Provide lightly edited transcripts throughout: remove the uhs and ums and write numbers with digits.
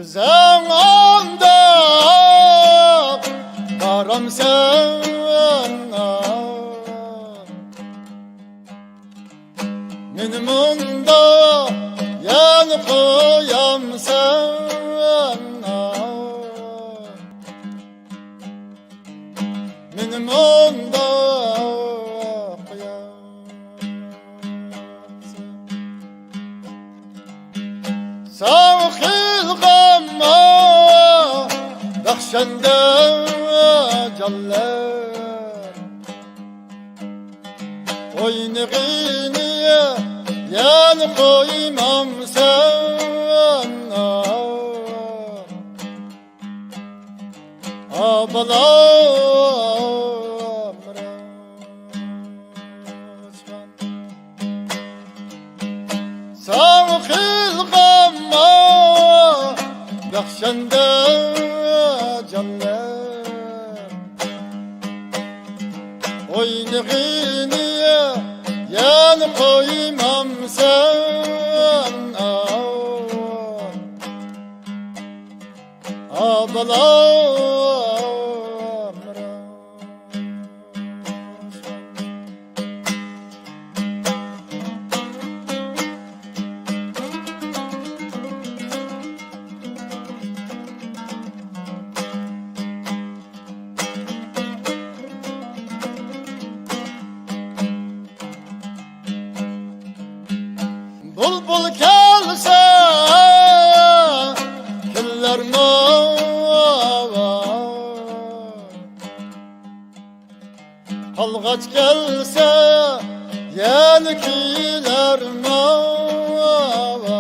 zamanda karam sana men munda yan koyam sana men munda ساخي الغمة بخشند جلال وينغيني يا نقوي ممسنا أبلا ساخي بخشند جلال وينغيني يا نقوي ممسنا أبلا Bulbul gelse güller mavar Halgaç gelse yelkiler mavar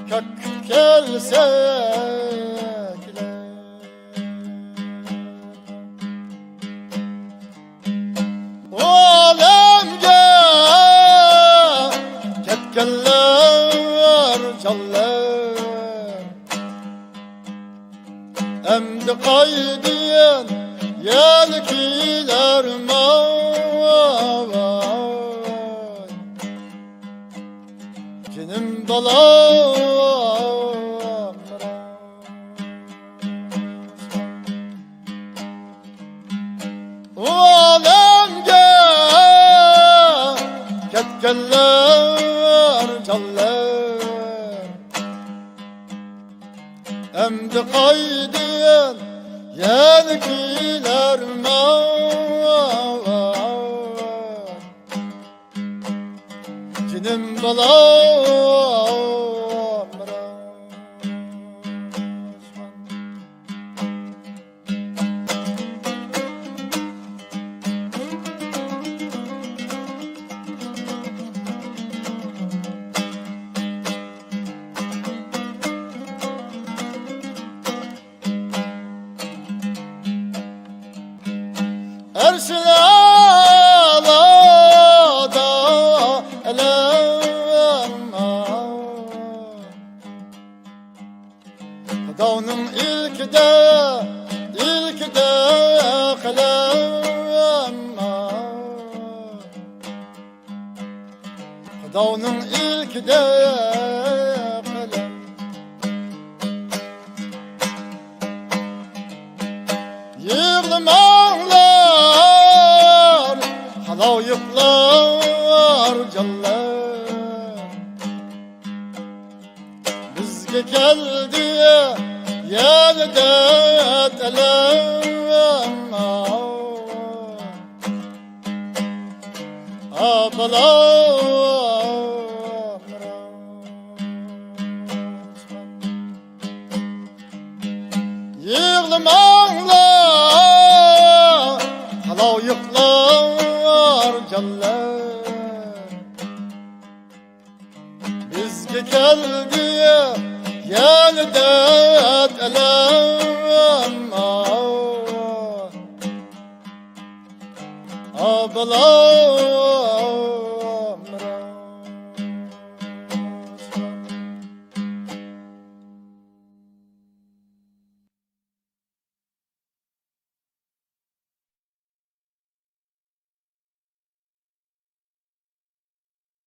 Kök gelse Keller çallar Emdi kaydiyen yelkiler mavar Cinim balam O alemge ketkeller çallar Emdi kaydiyen yelkiler mavar Cinim balam Ersin ağlada elema Dağının ilkide kalema Dağının ilkide kalem Yığılmanlar halayıklar callar Bizge geldi yelde telem Abalar Yığılmanlar halayıklar callar Bizge geldi yelde telem